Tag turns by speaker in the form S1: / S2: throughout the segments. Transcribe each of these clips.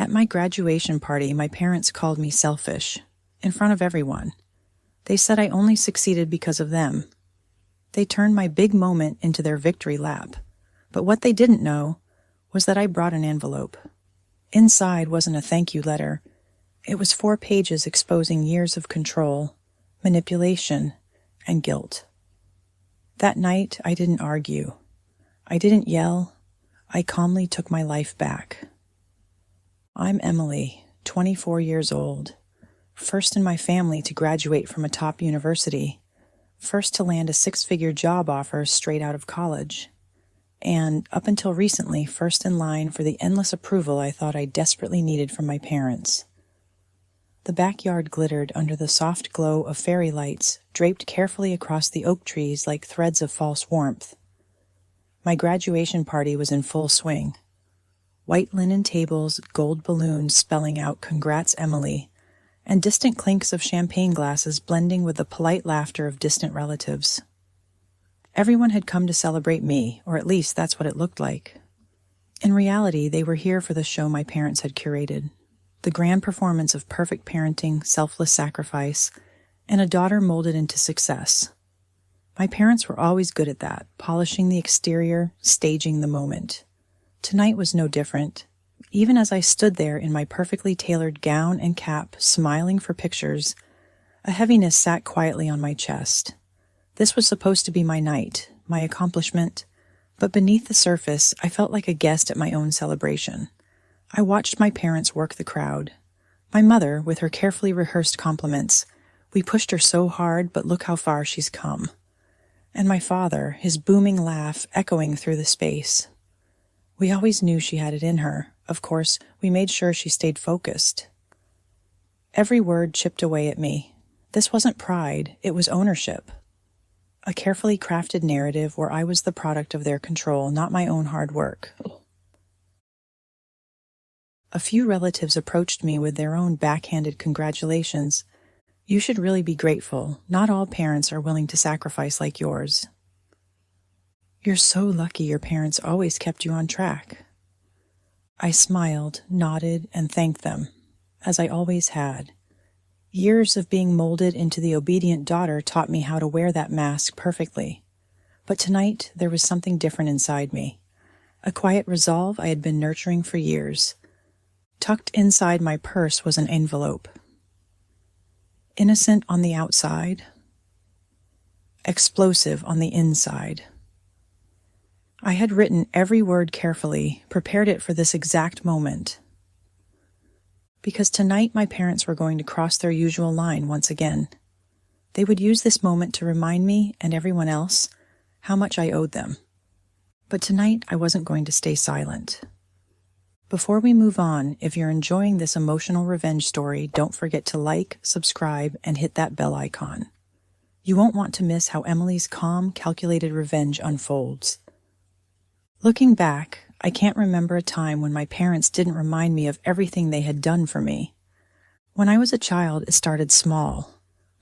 S1: At my graduation party, my parents called me selfish, in front of everyone. They said I only succeeded because of them. They turned my big moment into their victory lap. But what they didn't know was that I brought an envelope. Inside wasn't a thank you letter. It was 4 pages exposing years of control, manipulation, and guilt. That night, I didn't argue. I didn't yell. I calmly took my life back. I'm Emily, 24 years old, first in my family to graduate from a top university, first to land a 6-figure job offer straight out of college, and, up until recently, first in line for the endless approval I thought I desperately needed from my parents. The backyard glittered under the soft glow of fairy lights draped carefully across the oak trees like threads of false warmth. My graduation party was in full swing. White linen tables, gold balloons spelling out "Congrats, Emily," and distant clinks of champagne glasses blending with the polite laughter of distant relatives. Everyone had come to celebrate me, or at least that's what it looked like. In reality, they were here for the show my parents had curated. The grand performance of perfect parenting, selfless sacrifice, and a daughter molded into success. My parents were always good at that, polishing the exterior, staging the moment. Tonight was no different. Even as I stood there in my perfectly tailored gown and cap, smiling for pictures, a heaviness sat quietly on my chest. This was supposed to be my night, my accomplishment, but beneath the surface, I felt like a guest at my own celebration. I watched my parents work the crowd. My mother, with her carefully rehearsed compliments, "We pushed her so hard, but look how far she's come." And my father, his booming laugh echoing through the space. We always knew she had it in her. Of course, we made sure she stayed focused. Every word chipped away at me. This wasn't pride, it was ownership. A carefully crafted narrative where I was the product of their control, not my own hard work. A few relatives approached me with their own backhanded congratulations. "You should really be grateful. Not all parents are willing to sacrifice like yours." "You're so lucky your parents always kept you on track." I smiled, nodded, and thanked them, as I always had. Years of being molded into the obedient daughter taught me how to wear that mask perfectly. But tonight, there was something different inside me. A quiet resolve I had been nurturing for years. Tucked inside my purse was an envelope. Innocent on the outside, explosive on the inside. I had written every word carefully, prepared it for this exact moment. Because tonight my parents were going to cross their usual line once again. They would use this moment to remind me, and everyone else, how much I owed them. But tonight I wasn't going to stay silent. Before we move on, if you're enjoying this emotional revenge story, don't forget to like, subscribe, and hit that bell icon. You won't want to miss how Emily's calm, calculated revenge unfolds. Looking back, I can't remember a time when my parents didn't remind me of everything they had done for me. When I was a child, it started small.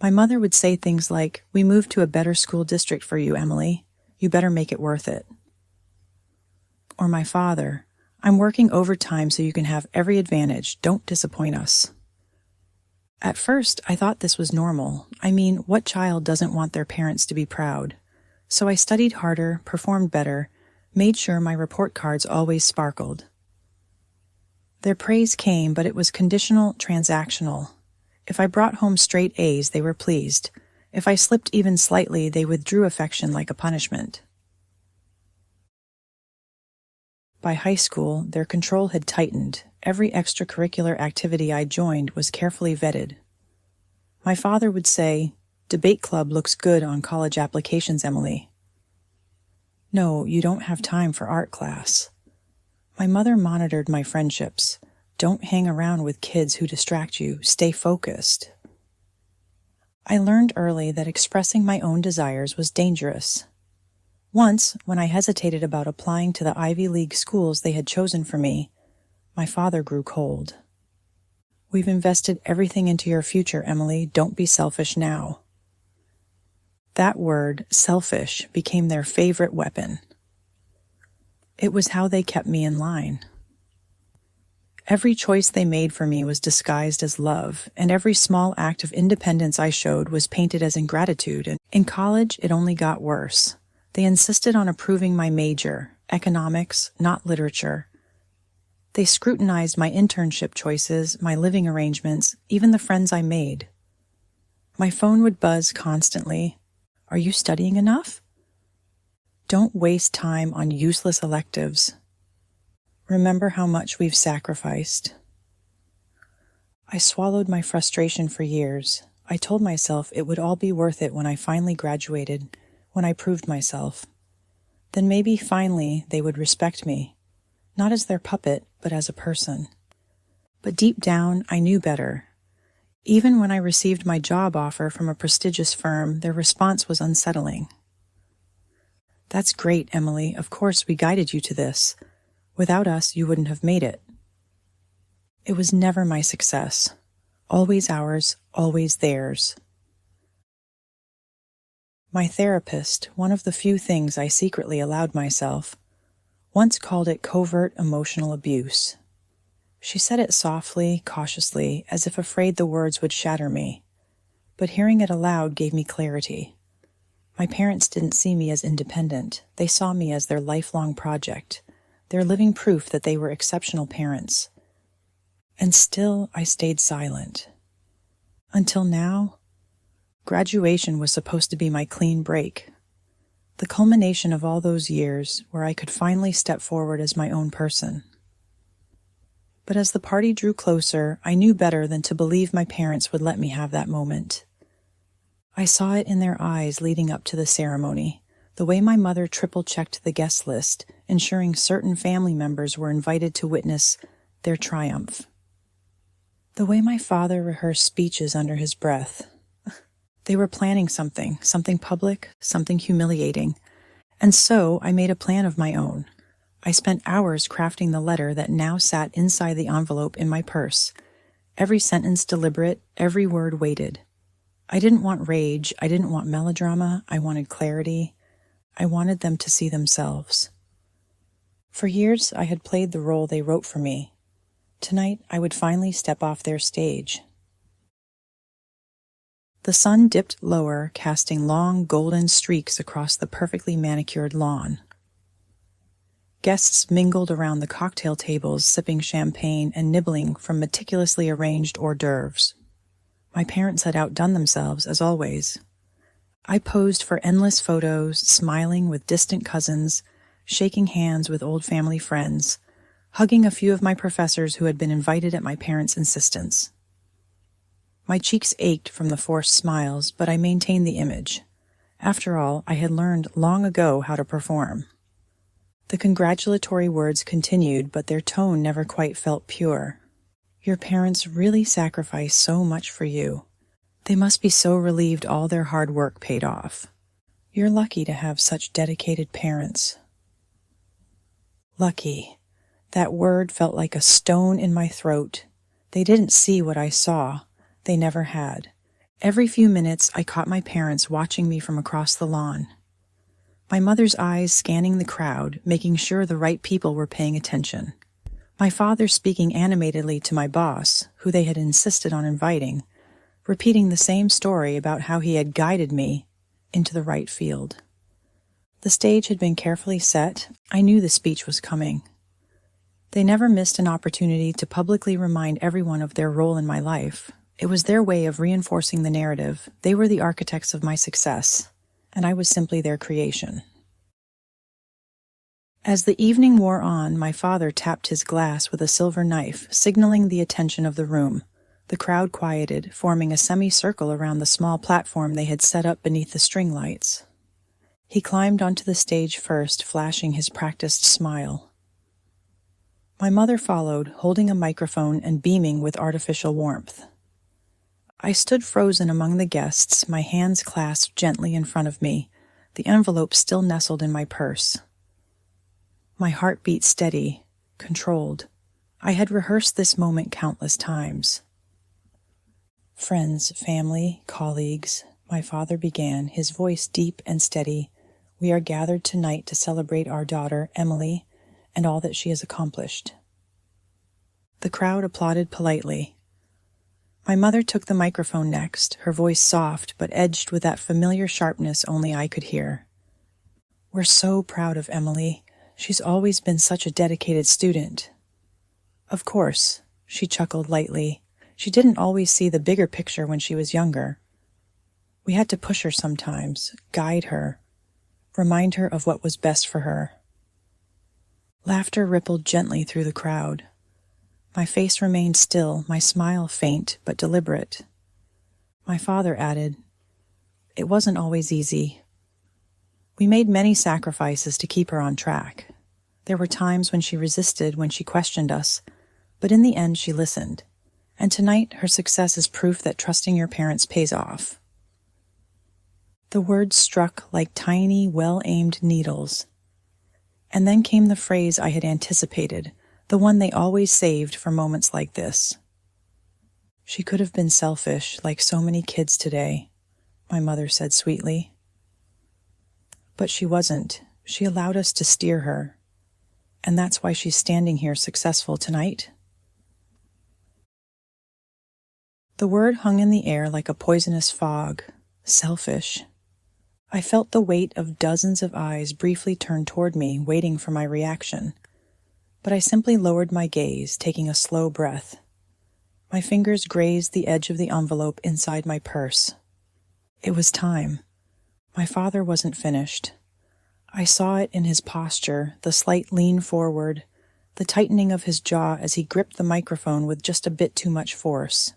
S1: My mother would say things like, "We moved to a better school district for you, Emily. You better make it worth it." Or my father, "I'm working overtime so you can have every advantage. Don't disappoint us." At first, I thought this was normal. I mean, what child doesn't want their parents to be proud? So I studied harder, performed better, made sure my report cards always sparkled. Their praise came, but it was conditional, transactional. If I brought home straight A's, they were pleased. If I slipped even slightly, they withdrew affection like a punishment. By high school, their control had tightened. Every extracurricular activity I joined was carefully vetted. My father would say, "Debate club looks good on college applications, Emily." "No, you don't have time for art class." My mother monitored my friendships. "Don't hang around with kids who distract you. Stay focused." I learned early that expressing my own desires was dangerous. Once, when I hesitated about applying to the Ivy League schools they had chosen for me, my father grew cold. "We've invested everything into your future, Emily. Don't be selfish now." That word, selfish, became their favorite weapon. It was how they kept me in line. Every choice they made for me was disguised as love, and every small act of independence I showed was painted as ingratitude. And in college, it only got worse. They insisted on approving my major, economics, not literature. They scrutinized my internship choices, my living arrangements, even the friends I made. My phone would buzz constantly. Are you studying enough? Don't waste time on useless electives. Remember how much we've sacrificed. I swallowed my frustration for years. I told myself it would all be worth it when I finally graduated, when I proved myself. Then maybe finally they would respect me, not as their puppet, but as a person. But deep down, I knew better. Even when I received my job offer from a prestigious firm, their response was unsettling. That's great, Emily. Of course, we guided you to this. Without us, you wouldn't have made it. It was never my success. Always ours, always theirs. My therapist, one of the few things I secretly allowed myself, once called it covert emotional abuse. She said it softly, cautiously, as if afraid the words would shatter me. But hearing it aloud gave me clarity. My parents didn't see me as independent. They saw me as their lifelong project, their living proof that they were exceptional parents. And still I stayed silent. Until now, graduation was supposed to be my clean break, the culmination of all those years where I could finally step forward as my own person. But as the party drew closer, I knew better than to believe my parents would let me have that moment. I saw it in their eyes leading up to the ceremony, the way my mother triple-checked the guest list, ensuring certain family members were invited to witness their triumph. The way my father rehearsed speeches under his breath. They were planning something public, something humiliating. And so I made a plan of my own. I spent hours crafting the letter that now sat inside the envelope in my purse. Every sentence deliberate, every word weighted. I didn't want rage, I didn't want melodrama, I wanted clarity. I wanted them to see themselves. For years, I had played the role they wrote for me. Tonight, I would finally step off their stage. The sun dipped lower, casting long golden streaks across the perfectly manicured lawn. Guests mingled around the cocktail tables, sipping champagne and nibbling from meticulously arranged hors d'oeuvres. My parents had outdone themselves, as always. I posed for endless photos, smiling with distant cousins, shaking hands with old family friends, hugging a few of my professors who had been invited at my parents' insistence. My cheeks ached from the forced smiles, but I maintained the image. After all, I had learned long ago how to perform. The congratulatory words continued, but their tone never quite felt pure. Your parents really sacrificed so much for you. They must be so relieved all their hard work paid off. You're lucky to have such dedicated parents. Lucky. That word felt like a stone in my throat. They didn't see what I saw. They never had. Every few minutes, I caught my parents watching me from across the lawn. My mother's eyes scanning the crowd, making sure the right people were paying attention. My father speaking animatedly to my boss, who they had insisted on inviting, repeating the same story about how he had guided me into the right field. The stage had been carefully set. I knew the speech was coming. They never missed an opportunity to publicly remind everyone of their role in my life. It was their way of reinforcing the narrative. They were the architects of my success, and I was simply their creation. As the evening wore on, my father tapped his glass with a silver knife, signaling the attention of the room. The crowd quieted, forming a semicircle around the small platform they had set up beneath the string lights. He climbed onto the stage first, flashing his practiced smile. My mother followed, holding a microphone and beaming with artificial warmth. I stood frozen among the guests, my hands clasped gently in front of me, the envelope still nestled in my purse. My heart beat steady, controlled. I had rehearsed this moment countless times. Friends, family, colleagues, my father began, his voice deep and steady. We are gathered tonight to celebrate our daughter, Emily, and all that she has accomplished. The crowd applauded politely. My mother took the microphone next, her voice soft but edged with that familiar sharpness only I could hear. "We're so proud of Emily. She's always been such a dedicated student." "Of course," she chuckled lightly. "She didn't always see the bigger picture when she was younger. We had to push her sometimes, guide her, remind her of what was best for her." Laughter rippled gently through the crowd. My face remained still, my smile faint but deliberate. My father added, "It wasn't always easy. We made many sacrifices to keep her on track. There were times when she resisted, when she questioned us, but in the end she listened. And tonight her success is proof that trusting your parents pays off." The words struck like tiny, well-aimed needles. And then came the phrase I had anticipated, the one they always saved for moments like this. "She could have been selfish, like so many kids today," my mother said sweetly. "But she wasn't. She allowed us to steer her. And that's why she's standing here successful tonight." The word hung in the air like a poisonous fog. Selfish. I felt the weight of dozens of eyes briefly turn toward me, waiting for my reaction. But I simply lowered my gaze, taking a slow breath. My fingers grazed the edge of the envelope inside my purse. It was time. My father wasn't finished. I saw it in his posture, the slight lean forward, the tightening of his jaw as he gripped the microphone with just a bit too much force.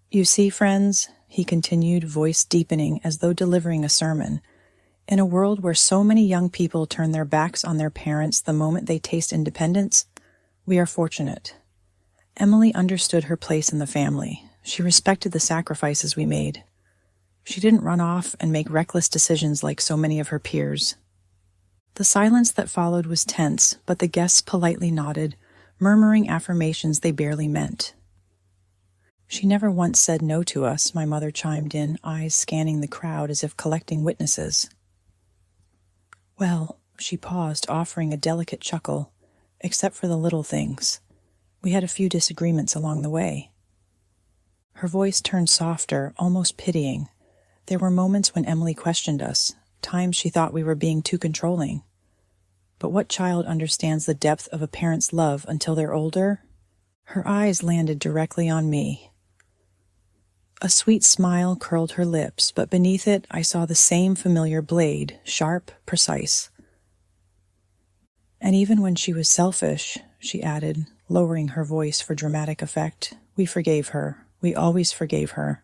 S1: "You see, friends," he continued, voice deepening as though delivering a sermon, "in a world where so many young people turn their backs on their parents the moment they taste independence, we are fortunate. Emily understood her place in the family. She respected the sacrifices we made. She didn't run off and make reckless decisions like so many of her peers." The silence that followed was tense, but the guests politely nodded, murmuring affirmations they barely meant. "She never once said no to us," my mother chimed in, eyes scanning the crowd as if collecting witnesses. "Well," she paused, offering a delicate chuckle, "except for the little things. We had a few disagreements along the way." Her voice turned softer, almost pitying. There were moments when Emily questioned us, times she thought we were being too controlling. But what child understands the depth of a parent's love until they're older? Her eyes landed directly on me. A sweet smile curled her lips, but beneath it I saw the same familiar blade, sharp, precise. "And even when she was selfish," she added, lowering her voice for dramatic effect, "we forgave her. We always forgave her."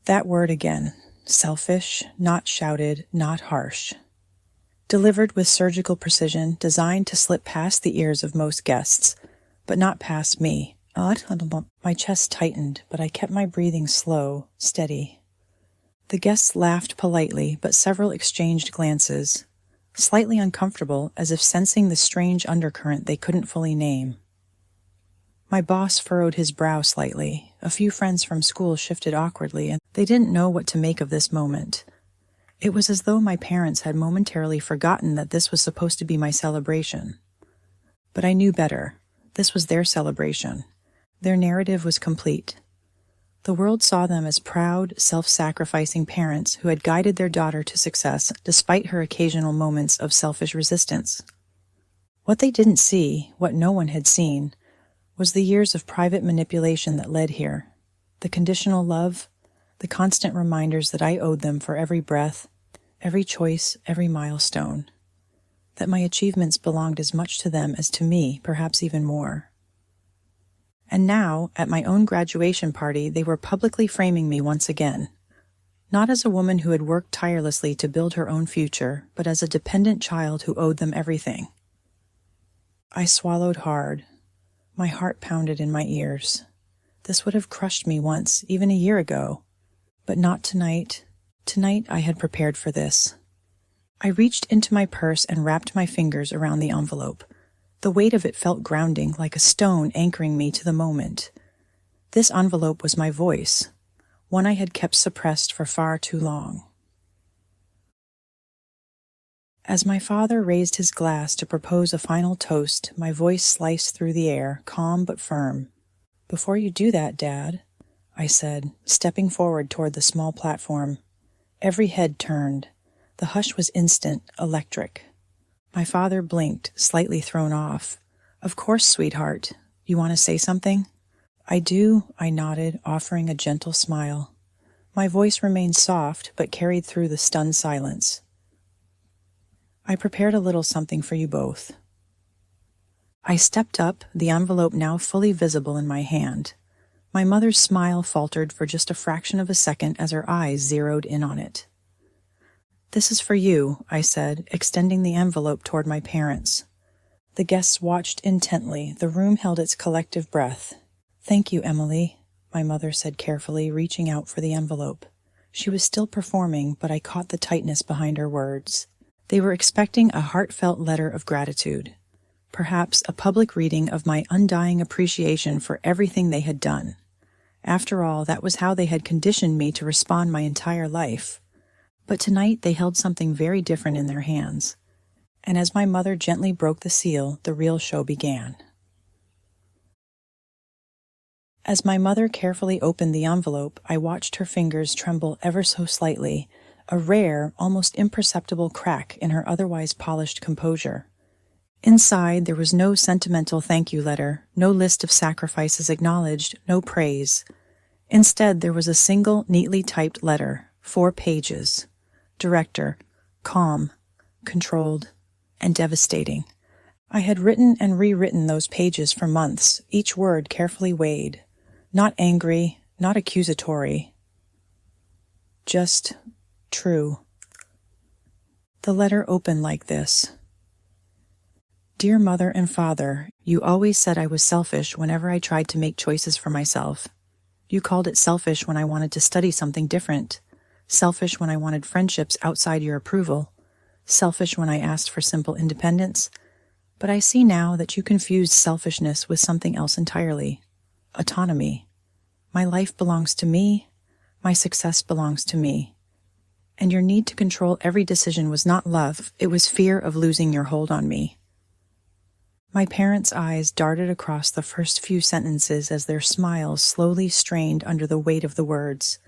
S1: That word again, selfish, not shouted, not harsh. Delivered with surgical precision, designed to slip past the ears of most guests, but not past me. My chest tightened, but I kept my breathing slow, steady. The guests laughed politely, but several exchanged glances, slightly uncomfortable, as if sensing the strange undercurrent they couldn't fully name. My boss furrowed his brow slightly. A few friends from school shifted awkwardly, and they didn't know what to make of this moment. It was as though my parents had momentarily forgotten that this was supposed to be my celebration. But I knew better. This was their celebration. Their narrative was complete. The world saw them as proud, self-sacrificing parents who had guided their daughter to success despite her occasional moments of selfish resistance. What they didn't see, what no one had seen, was the years of private manipulation that led here, the conditional love, the constant reminders that I owed them for every breath, every choice, every milestone, that my achievements belonged as much to them as to me, perhaps even more. And now, at my own graduation party, they were publicly framing me once again, not as a woman who had worked tirelessly to build her own future, but as a dependent child who owed them everything. I swallowed hard. My heart pounded in my ears. This would have crushed me once, even a year ago. But not tonight. Tonight I had prepared for this. I reached into my purse and wrapped my fingers around the envelope. The weight of it felt grounding, like a stone anchoring me to the moment. This envelope was my voice, one I had kept suppressed for far too long. As my father raised his glass to propose a final toast, my voice sliced through the air, calm but firm. "Before you do that, Dad," I said, stepping forward toward the small platform. Every head turned. The hush was instant, electric. My father blinked, slightly thrown off. "Of course, sweetheart. You want to say something?" "I do," I nodded, offering a gentle smile. My voice remained soft, but carried through the stunned silence. "I prepared a little something for you both." I stepped up, the envelope now fully visible in my hand. My mother's smile faltered for just a fraction of a second as her eyes zeroed in on it. "This is for you," I said, extending the envelope toward my parents. The guests watched intently. The room held its collective breath. "Thank you, Emily," my mother said carefully, reaching out for the envelope. She was still performing, but I caught the tightness behind her words. They were expecting a heartfelt letter of gratitude, perhaps a public reading of my undying appreciation for everything they had done. After all, that was how they had conditioned me to respond my entire life. But tonight they held something very different in their hands. And as my mother gently broke the seal, the real show began. As my mother carefully opened the envelope, I watched her fingers tremble ever so slightly, a rare, almost imperceptible crack in her otherwise polished composure. Inside, there was no sentimental thank you letter, no list of sacrifices acknowledged, no praise. Instead, there was a single, neatly typed letter, 4 pages. Director, calm, controlled, and devastating. I had written and rewritten those pages for months, each word carefully weighed. Not angry, not accusatory. Just true. The letter opened like this. "Dear Mother and Father, you always said I was selfish whenever I tried to make choices for myself. You called it selfish when I wanted to study something different, selfish when I wanted friendships outside your approval, selfish when I asked for simple independence. But I see now that you confused selfishness with something else entirely. Autonomy. My life belongs to me. My success belongs to me. And your need to control every decision was not love, it was fear of losing your hold on me." My parents' eyes darted across the first few sentences as their smiles slowly strained under the weight of the words.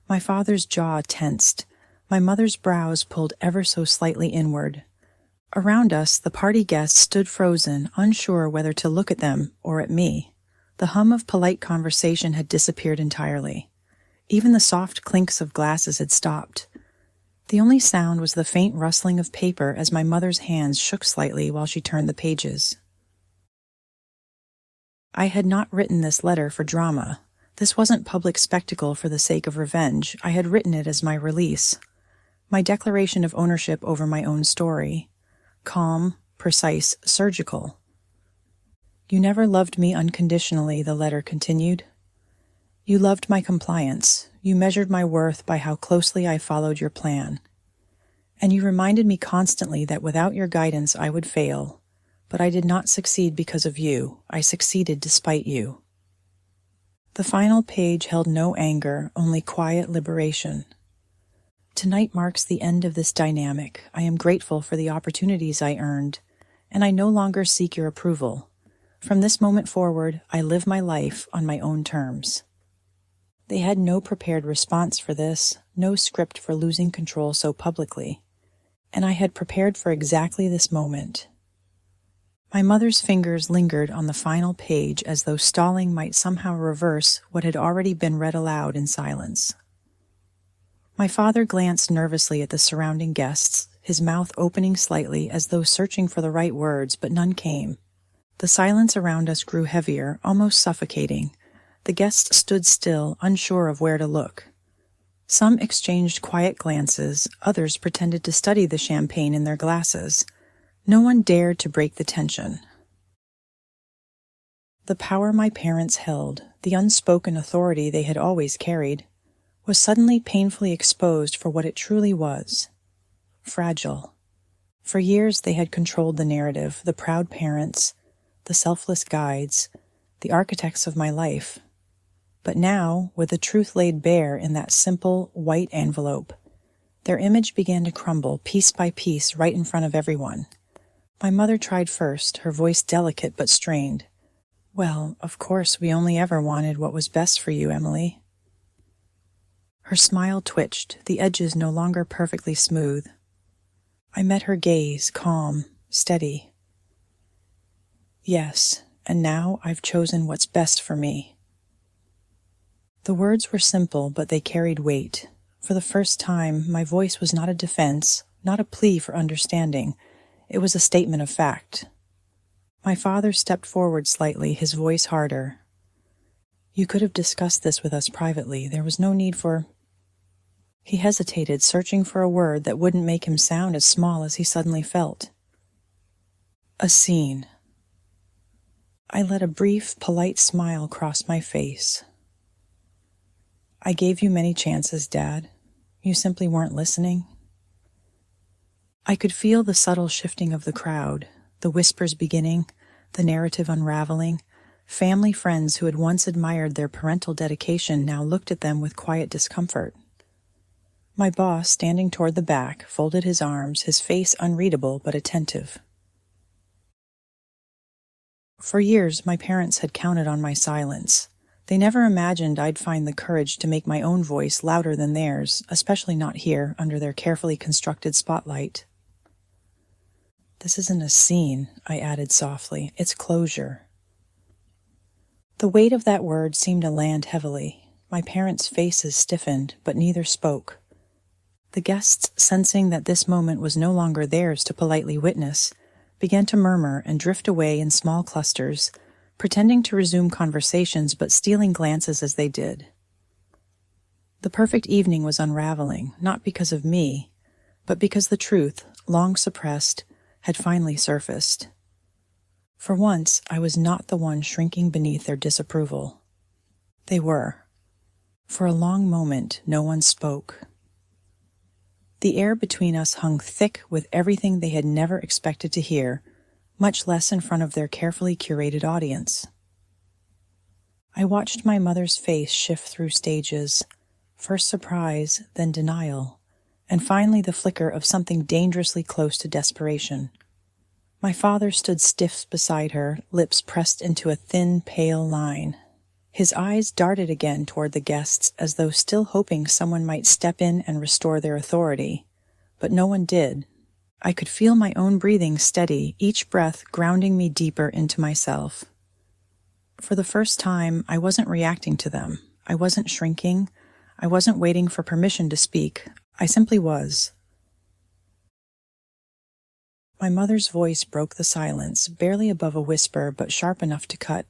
S1: My father's jaw tensed. My mother's brows pulled ever so slightly inward. Around us, the party guests stood frozen, unsure whether to look at them or at me. The hum of polite conversation had disappeared entirely. Even the soft clinks of glasses had stopped. The only sound was the faint rustling of paper as my mother's hands shook slightly while she turned the pages. I had not written this letter for drama. This wasn't public spectacle for the sake of revenge. I had written it as my release. My declaration of ownership over my own story. Calm, precise, surgical. "You never loved me unconditionally," the letter continued. "You loved my compliance. You measured my worth by how closely I followed your plan. And you reminded me constantly that without your guidance I would fail. But I did not succeed because of you. I succeeded despite you." The final page held no anger, only quiet liberation. "Tonight marks the end of this dynamic. I am grateful for the opportunities I earned, and I no longer seek your approval. From this moment forward, I live my life on my own terms." They had no prepared response for this, no script for losing control so publicly, and I had prepared for exactly this moment. My mother's fingers lingered on the final page as though stalling might somehow reverse what had already been read aloud in silence. My father glanced nervously at the surrounding guests, his mouth opening slightly as though searching for the right words, but none came. The silence around us grew heavier, almost suffocating. The guests stood still, unsure of where to look. Some exchanged quiet glances, others pretended to study the champagne in their glasses. No one dared to break the tension. The power my parents held, the unspoken authority they had always carried, was suddenly painfully exposed for what it truly was. Fragile. For years they had controlled the narrative, the proud parents, the selfless guides, the architects of my life. But now, with the truth laid bare in that simple, white envelope, Their image began to crumble piece by piece right in front of everyone. My mother tried first, her voice delicate but strained. "Well, of course, we only ever wanted what was best for you, Emily." Her smile twitched, the edges no longer perfectly smooth. I met her gaze, calm, steady. "Yes, and now I've chosen what's best for me." The words were simple, but they carried weight. For the first time, my voice was not a defense, not a plea for understanding. It was a statement of fact. My father stepped forward slightly, his voice harder. "You could have discussed this with us privately. There was no need for—" He hesitated, searching for a word that wouldn't make him sound as small as he suddenly felt. "A scene." I let a brief, polite smile cross my face. "I gave you many chances, Dad. You simply weren't listening." I could feel the subtle shifting of the crowd, the whispers beginning, the narrative unraveling. Family friends who had once admired their parental dedication now looked at them with quiet discomfort. My boss, standing toward the back, folded his arms, his face unreadable but attentive. For years, my parents had counted on my silence. They never imagined I'd find the courage to make my own voice louder than theirs, especially not here, under their carefully constructed spotlight. "This isn't a scene," I added softly. "It's closure." The weight of that word seemed to land heavily. My parents' faces stiffened, but neither spoke. The guests, sensing that this moment was no longer theirs to politely witness, began to murmur and drift away in small clusters, pretending to resume conversations but stealing glances as they did. The perfect evening was unraveling, not because of me, but because the truth, long suppressed, had finally surfaced. For once, I was not the one shrinking beneath their disapproval. They were. For a long moment, no one spoke. The air between us hung thick with everything they had never expected to hear, much less in front of their carefully curated audience. I watched my mother's face shift through stages, first surprise, then denial, and finally the flicker of something dangerously close to desperation. My father stood stiff beside her, lips pressed into a thin, pale line. His eyes darted again toward the guests as though still hoping someone might step in and restore their authority. But no one did. I could feel my own breathing steady, each breath grounding me deeper into myself. For the first time, I wasn't reacting to them. I wasn't shrinking. I wasn't waiting for permission to speak. I simply was. My mother's voice broke the silence, barely above a whisper, but sharp enough to cut.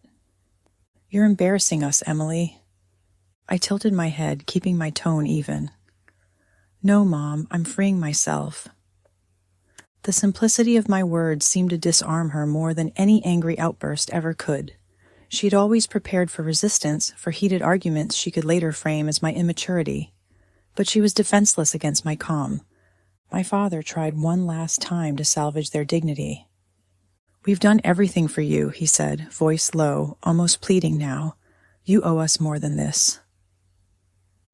S1: "You're embarrassing us, Emily." I tilted my head, keeping my tone even. "No, Mom, I'm freeing myself." The simplicity of my words seemed to disarm her more than any angry outburst ever could. She had always prepared for resistance, for heated arguments she could later frame as my immaturity. But she was defenseless against my calm. My father tried one last time to salvage their dignity. "We've done everything for you," he said, voice low, almost pleading now. "You owe us more than this."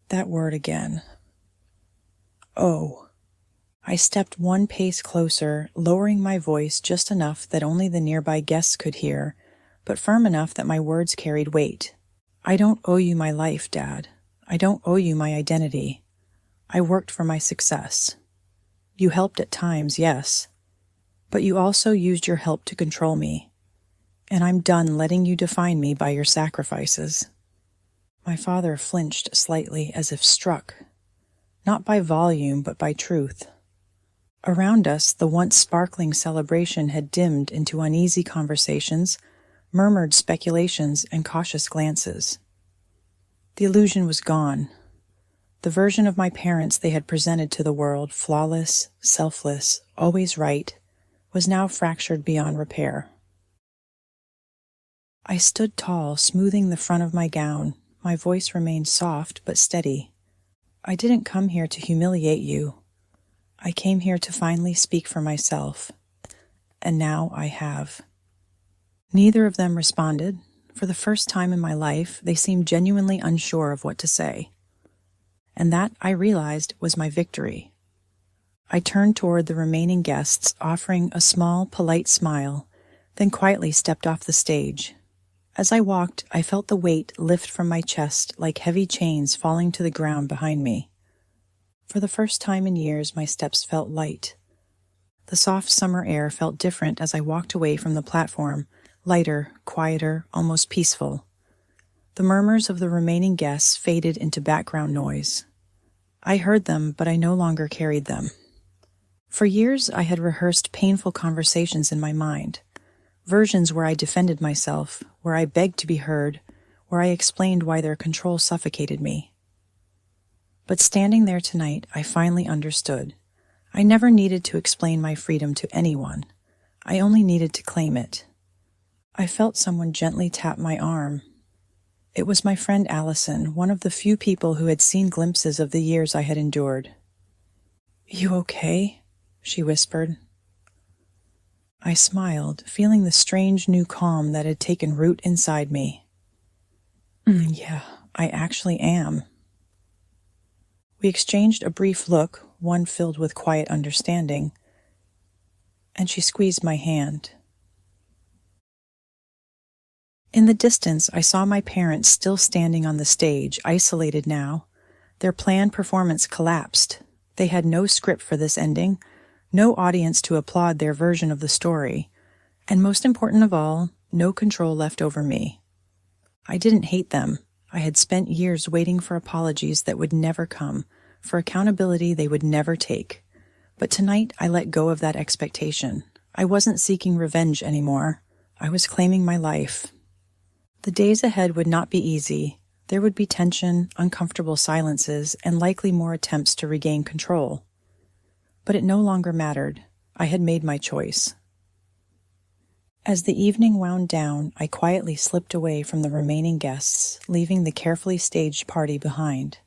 S1: That word again. "Oh." I stepped one pace closer, lowering my voice just enough that only the nearby guests could hear, but firm enough that my words carried weight. "I don't owe you my life, Dad. I don't owe you my identity. I worked for my success. You helped at times, yes, but you also used your help to control me, and I'm done letting you define me by your sacrifices." My father flinched slightly as if struck, not by volume but by truth. Around us, the once sparkling celebration had dimmed into uneasy conversations, murmured speculations, and cautious glances. The illusion was gone. The version of my parents they had presented to the world, flawless, selfless, always right, was now fractured beyond repair. I stood tall, smoothing the front of my gown. My voice remained soft but steady. "I didn't come here to humiliate you. I came here to finally speak for myself. And now I have." Neither of them responded. For the first time in my life, they seemed genuinely unsure of what to say. And that, I realized, was my victory. I turned toward the remaining guests, offering a small, polite smile, then quietly stepped off the stage. As I walked, I felt the weight lift from my chest like heavy chains falling to the ground behind me. For the first time in years, my steps felt light. The soft summer air felt different as I walked away from the platform, lighter, quieter, almost peaceful. The murmurs of the remaining guests faded into background noise. I heard them, but I no longer carried them. For years, I had rehearsed painful conversations in my mind, versions where I defended myself, where I begged to be heard, where I explained why their control suffocated me. But standing there tonight, I finally understood. I never needed to explain my freedom to anyone. I only needed to claim it. I felt someone gently tap my arm. It was my friend Allison, one of the few people who had seen glimpses of the years I had endured. "You okay?" she whispered. I smiled, feeling the strange new calm that had taken root inside me. Yeah, I actually am." We exchanged a brief look, one filled with quiet understanding, and she squeezed my hand. In the distance, I saw my parents still standing on the stage, isolated now. Their planned performance collapsed. They had no script for this ending, no audience to applaud their version of the story, and most important of all, no control left over me. I didn't hate them. I had spent years waiting for apologies that would never come, for accountability they would never take. But tonight I let go of that expectation. I wasn't seeking revenge anymore. I was claiming my life. The days ahead would not be easy. There would be tension, uncomfortable silences, and likely more attempts to regain control. But it no longer mattered. I had made my choice. As the evening wound down, I quietly slipped away from the remaining guests, leaving the carefully staged party behind.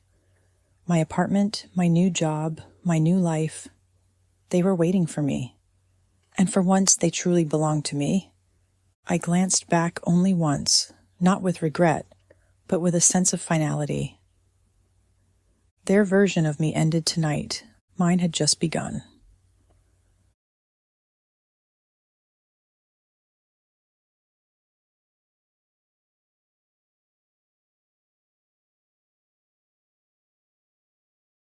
S1: My apartment, my new job, my new life, they were waiting for me. And for once, they truly belonged to me. I glanced back only once, not with regret, but with a sense of finality. Their version of me ended tonight. Mine had just begun.